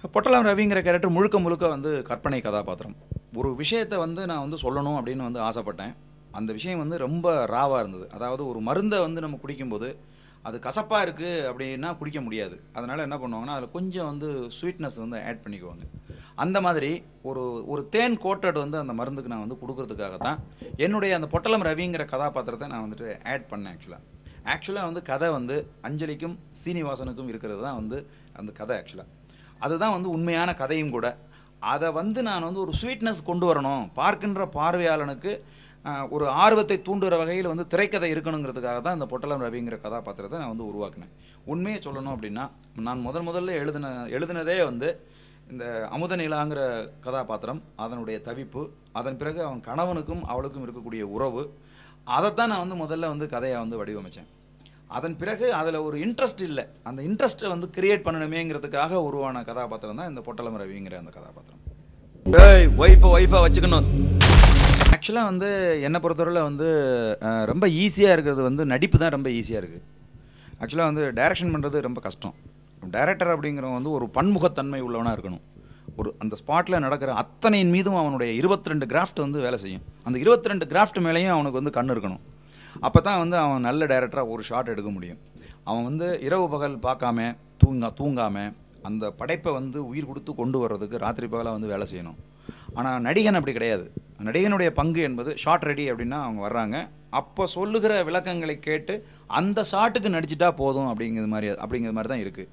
பொட்டலம் ரவிங்கிற கேரக்டர் முழுக்க முழுக்க வந்து கற்பனை கதாபாத்திரம். ஒரு விஷயத்தை வந்து நான் வந்து சொல்லணும் அப்படின்னு வந்து ஆசைப்பட்டேன். அந்த விஷயம் வந்து ரொம்ப ராவாக இருந்தது. அதாவது ஒரு மருந்தை வந்து நம்ம குடிக்கும்போது அது கசப்பாக இருக்குது அப்படின்னா குடிக்க முடியாது. அதனால் என்ன பண்ணுவாங்கன்னா அதில் கொஞ்சம் வந்து ஸ்வீட்னஸ் வந்து ஆட் பண்ணிக்குவாங்க. அந்த மாதிரி ஒரு ஒரு தேன் கோட்டட் வந்து அந்த மருந்துக்கு நான் வந்து கொடுக்கறதுக்காக தான் என்னுடைய அந்த பொட்டலம் ரவிங்கிற கதாபாத்திரத்தை நான் வந்துட்டு ஆட் பண்ணேன். ஆக்சுவலாக வந்து கதை வந்து அஞ்சலிக்கும் சீனிவாசனுக்கும் இருக்கிறது தான் வந்து அந்த கதை. அதுதான் வந்து உண்மையான கதையும் கூட. அதை வந்து நான் வந்து ஒரு ஸ்வீட்னஸ் கொண்டு வரணும், பார்க்கின்ற பார்வையாளனுக்கு ஒரு ஆர்வத்தை தூண்டுகிற வகையில் வந்து திரைக்கதை இருக்கணுங்கிறதுக்காக தான் இந்த பொட்டலம் ரவிங்கிற கதாபாத்திரத்தை நான் வந்து உருவாக்கினேன். உண்மையை சொல்லணும் அப்படின்னா, நான் முதல்ல எழுதினதே வந்து இந்த அமுத நிலாங்கிற கதாபாத்திரம், அதனுடைய தவிப்பு, அதன் பிறகு அவன் கணவனுக்கும் அவளுக்கும் இருக்கக்கூடிய உறவு, அதைத்தான் நான் வந்து முதல்ல வந்து கதையை வந்து வடிவமைச்சேன். அதன் பிறகு அதில் ஒரு இன்ட்ரெஸ்ட் இல்லை, அந்த இன்ட்ரெஸ்ட்டை வந்து கிரியேட் பண்ணணுமேங்கிறதுக்காக உருவான கதாபாத்திரம் தான் இந்த பொட்டலம் ரவிங்கிற அந்த கதாபாத்திரம். ஒய்ஃபை வச்சுக்கணும். ஆக்சுவலாக வந்து என்னை பொறுத்தவரையில் வந்து ரொம்ப ஈஸியாக இருக்கிறது வந்து நடிப்பு தான் ரொம்ப ஈஸியாக இருக்குது. ஆக்சுவலாக வந்து டைரக்ஷன் பண்ணுறது ரொம்ப கஷ்டம். டைரக்டர் அப்படிங்கிறவங்க வந்து ஒரு பன்முகத்தன்மை உள்ளவனாக இருக்கணும். ஒரு அந்த ஸ்பாட்டில் நடக்கிற அத்தனையின் மீதும் அவனுடைய 22 கிராஃப்ட் வந்து வேலை செய்யும். அந்த 22 கிராஃப்ட் மேலேயும் அவனுக்கு வந்து கண் இருக்கணும். அப்போ தான் வந்து அவன் நல்ல டைரக்டராக ஒரு ஷாட் எடுக்க முடியும். அவன் வந்து இரவு பகல் பார்க்காம தூங்காமல் அந்த படைப்பை வந்து உயிர் கொடுத்து கொண்டு வர்றதுக்கு ராத்திரி பகலாக வந்து வேலை செய்யணும். ஆனால் நடிகன் அப்படி கிடையாது. நடிகனுடைய பங்கு என்பது ஷாட் ரெடி அப்படின்னா அவங்க வர்றாங்க, அப்போ சொல்லுகிற விளக்கங்களை கேட்டு அந்த ஷாட்டுக்கு நடிச்சிட்டா போதும் அப்படிங்கிற மாதிரி தான் இருக்குது.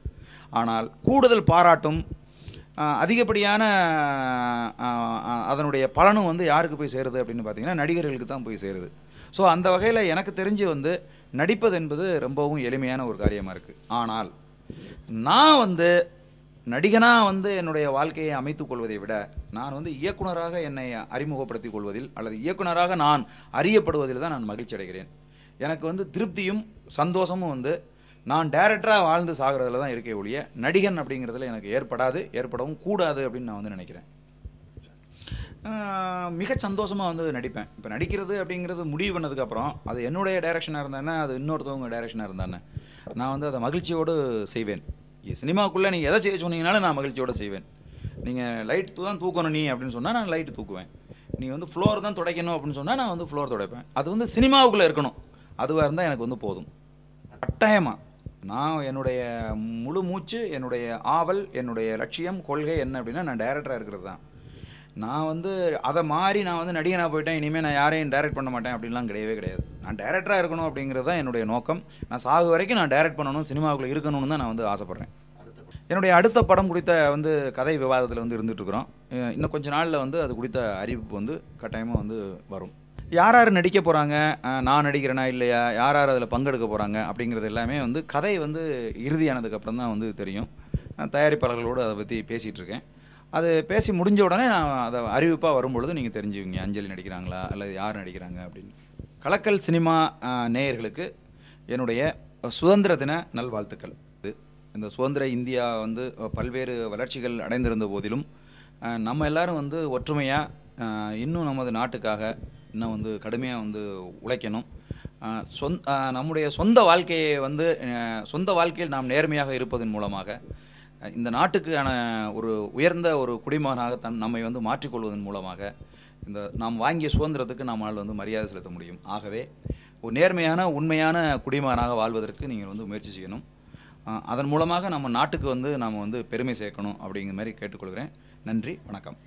ஆனால் கூடுதல் பாராட்டும் அதிகப்படியான அதனுடைய பலனும் வந்து யாருக்கு போய் சேருது அப்படின்னு பார்த்தீங்கன்னா நடிகர்களுக்கு தான் போய் சேருது. ஸோ அந்த வகையில் எனக்கு தெரிஞ்சு வந்து நடிப்பது என்பது ரொம்பவும் எளிமையான ஒரு காரியமாக இருக்குது. ஆனால் நான் வந்து நடிகனாக வந்து என்னுடைய வாழ்க்கையை அமைத்துக் கொள்வதை விட நான் வந்து இயக்குனராக என்னை அறிமுகப்படுத்திக் கொள்வதில் அல்லது இயக்குனராக நான் அறியப்படுவதில் தான் நான் மகிழ்ச்சி அடைகிறேன். எனக்கு வந்து திருப்தியும் சந்தோஷமும் வந்து நான் டைரக்டராக வாழ்ந்து சாகிறதுல தான் இருக்கே ஒழிய நடிகன் அப்படிங்கிறதுல எனக்கு ஏற்படவும் கூடாது அப்படின்னு நான் வந்து நினைக்கிறேன். மிக சந்தோஷமாக வந்து நடிப்பேன். இப்போ நடிக்கிறது அப்படிங்கிறது முடிவு பண்ணதுக்கப்புறம் அது என்னுடைய டைரக்ஷனாக இருந்தானே, அது இன்னொருத்தவங்க டைரக்ஷனாக இருந்தானே, நான் வந்து அதை மகிழ்ச்சியோடு செய்வேன். சினிமாவுக்குள்ளே நீங்கள் எதை செய்ய சொன்னீங்கனாலும் நான் மகிழ்ச்சியோடு செய்வேன். நீங்கள் லைட் தான் தூக்கணும் நீ அப்படின்னு சொன்னால் நான் லைட்டு தூக்குவேன். நீ வந்து ஃப்ளோர் தான் துடைக்கணும் அப்படின்னு சொன்னால் நான் வந்து ஃப்ளோர் துடைப்பேன். அது வந்து சினிமாவுக்குள்ளே இருக்கணும், அதுவாக இருந்தால் எனக்கு வந்து போதும். கட்டாயமாக நான் என்னுடைய முழு மூச்சு, என்னுடைய ஆவல், என்னுடைய லட்சியம், கொள்கை என்ன அப்படின்னா நான் டைரக்டராக இருக்கிறது தான். நான் வந்து அதை மாதிரி நான் வந்து நடிகனாக போயிட்டேன், இனிமேல் நான் யாரையும் டைரக்ட் பண்ண மாட்டேன் அப்படின்லாம் கிடையாது. நான் டைரக்டராக இருக்கணும் அப்படிங்கிறது தான் என்னுடைய நோக்கம். நான் சாகு வரைக்கும் நான் டைரக்ட் பண்ணணும், சினிமாவுக்குள்ளே இருக்கணும்னு தான் நான் வந்து ஆசைப்பட்றேன். என்னுடைய அடுத்த படம் குறித்த வந்து கதை விவாதத்தில் வந்து இருந்துகிட்ருக்குறோம். இன்னும் கொஞ்ச நாளில் வந்து அது குறித்த அறிவிப்பு வந்து கட்டாயமாக வந்து வரும். யார் நடிக்க போகிறாங்க, நான் நடிக்கிறேனா இல்லையா, யார் அதில் பங்கெடுக்க போகிறாங்க அப்படிங்கிறது எல்லாமே வந்து கதை வந்து இறுதியானதுக்கப்புறம் தான் வந்து தெரியும். நான் தயாரிப்பாளர்களோடு அதை பற்றி பேசிகிட்டு இருக்கேன். அது பேசி முடிஞ்ச உடனே நான் அதை அறிவிப்பாக வரும்பொழுது நீங்கள் தெரிஞ்சுக்குவீங்க அஞ்சலி நடிக்கிறாங்களா அல்லது யார் நடிக்கிறாங்க அப்படின்னு. கலக்கல் சினிமா நேயர்களுக்கு என்னுடைய சுதந்திர தின நல்வாழ்த்துக்கள். இந்த சுதந்திர இந்தியா வந்து பல்வேறு வளர்ச்சிகள் அடைந்திருந்த போதிலும் நம்ம எல்லாரும் வந்து ஒற்றுமையாக இன்னும் நமது நாட்டுக்காக இன்னும் வந்து கடுமையாக வந்து உழைக்கணும். நம்முடைய சொந்த வாழ்க்கையில் நாம் நேர்மையாக இருப்பதன் மூலமாக இந்த நாட்டுக்கான ஒரு உயர்ந்த ஒரு குடிமகனாக நம்மை வந்து மாற்றிக்கொள்வதன் மூலமாக இந்த நாம் வாங்கிய சுதந்திரத்துக்கு நம்மால் வந்து மரியாதை செலுத்த முடியும். ஆகவே ஒரு நேர்மையான உண்மையான குடிமகனாக வாழ்வதற்கு நீங்கள் வந்து முயற்சி செய்யணும். அதன் மூலமாக நம்ம நாட்டுக்கு வந்து நாம் வந்து பெருமை சேர்க்கணும் அப்படிங்கிற மாதிரி கேட்டுக்கொள்கிறேன். நன்றி, வணக்கம்.